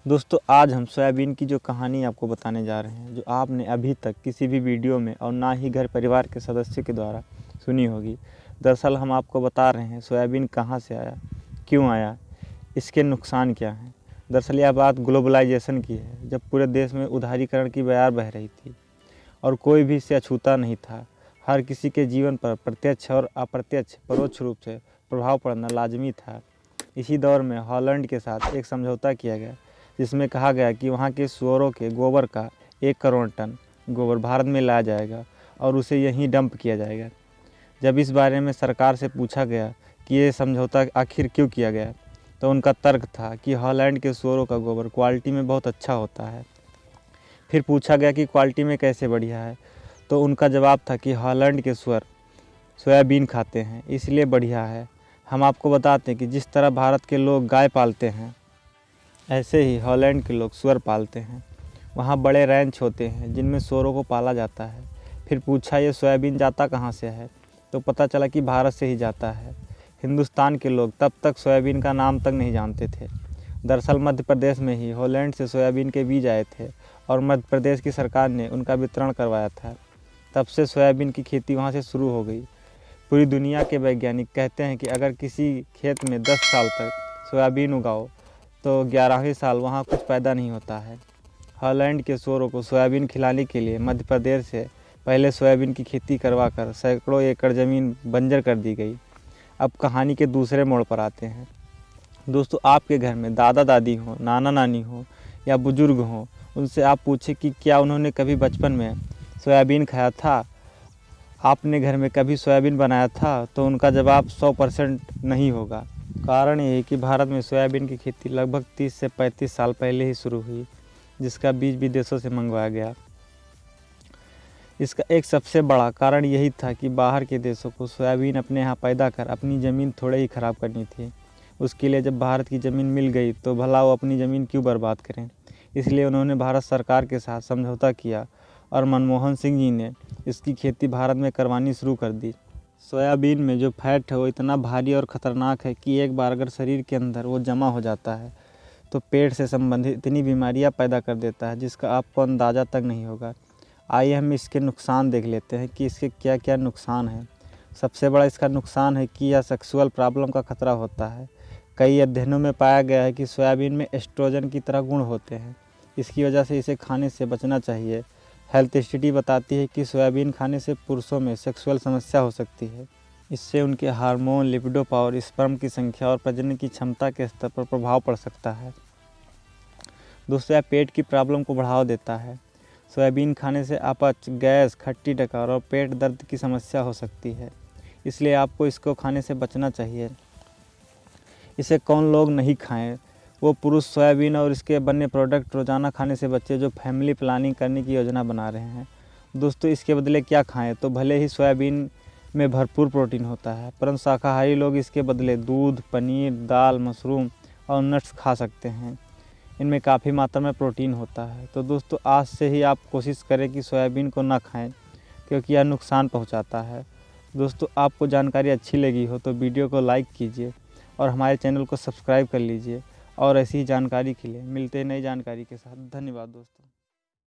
दोस्तों आज हम सोयाबीन की जो कहानी आपको बताने जा रहे हैं, जो आपने अभी तक किसी भी वीडियो में और ना ही घर परिवार के सदस्यों के द्वारा सुनी होगी। दरअसल हम आपको बता रहे हैं सोयाबीन कहाँ से आया, क्यों आया, इसके नुकसान क्या हैं। दरअसल यह बात ग्लोबलाइजेशन की है, जब पूरे देश में उदारीकरण की बयार बह रही थी और कोई भी इसे अछूता नहीं था। हर किसी के जीवन पर प्रत्यक्ष और अप्रत्यक्ष परोक्ष रूप से प्रभाव पड़ना लाजमी था। इसी दौर में हॉलैंड के साथ एक समझौता किया गया, जिसमें कहा गया कि वहाँ के सूअरों के गोबर का 1 करोड़ टन गोबर भारत में लाया जाएगा और उसे यहीं डंप किया जाएगा। जब इस बारे में सरकार से पूछा गया कि ये समझौता आखिर क्यों किया गया, तो उनका तर्क था कि हॉलैंड के सूअरों का गोबर क्वालिटी में बहुत अच्छा होता है। फिर पूछा गया कि क्वालिटी में कैसे बढ़िया है, तो उनका जवाब था कि हॉलैंड के सूअर सोयाबीन खाते हैं इसलिए बढ़िया है। हम आपको बताते हैं कि जिस तरह भारत के लोग गाय पालते हैं, ऐसे ही हॉलैंड के लोग सूअर पालते हैं। वहाँ बड़े रैंच होते हैं जिनमें सूअरों को पाला जाता है। फिर पूछा ये सोयाबीन जाता कहाँ से है, तो पता चला कि भारत से ही जाता है। हिंदुस्तान के लोग तब तक सोयाबीन का नाम तक नहीं जानते थे। दरअसल मध्य प्रदेश में ही हॉलैंड से सोयाबीन के बीज आए थे और मध्य प्रदेश की सरकार ने उनका वितरण करवाया था। तब से सोयाबीन की खेती वहाँ से शुरू हो गई। पूरी दुनिया के वैज्ञानिक कहते हैं कि अगर किसी खेत में 10 साल तक सोयाबीन उगाओ तो 11वें साल वहाँ कुछ पैदा नहीं होता है। हॉलैंड के सूअरों को सोयाबीन खिलाने के लिए मध्य प्रदेश से पहले सोयाबीन की खेती करवाकर सैकड़ों एकड़ ज़मीन बंजर कर दी गई। अब कहानी के दूसरे मोड़ पर आते हैं। दोस्तों आपके घर में दादा दादी हो, नाना नानी हो या बुज़ुर्ग हो, उनसे आप पूछें कि क्या उन्होंने कभी बचपन में सोयाबीन खाया था, आपने घर में कभी सोयाबीन बनाया था, तो उनका जवाब 100% नहीं होगा। कारण ये है कि भारत में सोयाबीन की खेती लगभग 30 से 35 साल पहले ही शुरू हुई, जिसका बीज विदेशों से मंगवाया गया। इसका एक सबसे बड़ा कारण यही था कि बाहर के देशों को सोयाबीन अपने यहाँ पैदा कर अपनी ज़मीन थोड़े ही ख़राब करनी थी। उसके लिए जब भारत की ज़मीन मिल गई तो भला वो अपनी ज़मीन क्यों बर्बाद करें। इसलिए उन्होंने भारत सरकार के साथ समझौता किया और मनमोहन सिंह जी ने इसकी खेती भारत में करवानी शुरू कर दी। सोयाबीन में जो फैट है वो इतना भारी और ख़तरनाक है कि एक बार अगर शरीर के अंदर वो जमा हो जाता है तो पेट से संबंधित इतनी बीमारियां पैदा कर देता है जिसका आपको अंदाज़ा तक नहीं होगा। आइए हम इसके नुकसान देख लेते हैं कि इसके क्या क्या नुकसान हैं। सबसे बड़ा इसका नुकसान है कि यह सेक्सुअल प्रॉब्लम का खतरा होता है। कई अध्ययनों में पाया गया है कि सोयाबीन में एस्ट्रोजन की तरह गुण होते हैं। इसकी वजह से इसे खाने से बचना चाहिए। हेल्थ स्टडी बताती है कि सोयाबीन खाने से पुरुषों में सेक्सुअल समस्या हो सकती है। इससे उनके हार्मोन, लिपिडो पावर, स्पर्म की संख्या और प्रजनन की क्षमता के स्तर पर प्रभाव पड़ सकता है। दूसरा, पेट की प्रॉब्लम को बढ़ावा देता है। सोयाबीन खाने से अपच, गैस, खट्टी डकार और पेट दर्द की समस्या हो सकती है, इसलिए आपको इसको खाने से बचना चाहिए। इसे कौन लोग नहीं खाएं, वो पुरुष सोयाबीन और इसके बने प्रोडक्ट रोज़ाना खाने से बच्चे जो फैमिली प्लानिंग करने की योजना बना रहे हैं। दोस्तों इसके बदले क्या खाएं, तो भले ही सोयाबीन में भरपूर प्रोटीन होता है, परंतु शाकाहारी लोग इसके बदले दूध, पनीर, दाल, मशरूम और नट्स खा सकते हैं। इनमें काफ़ी मात्रा में प्रोटीन होता है। तो दोस्तों आज से ही आप कोशिश करें कि सोयाबीन को ना खाएं, क्योंकि यह नुकसान पहुंचाता है। दोस्तों आपको जानकारी अच्छी लगी हो तो वीडियो को लाइक कीजिए और हमारे चैनल को सब्सक्राइब कर लीजिए। और ऐसी ही जानकारी के लिए मिलते हैं नई जानकारी के साथ। धन्यवाद दोस्तों।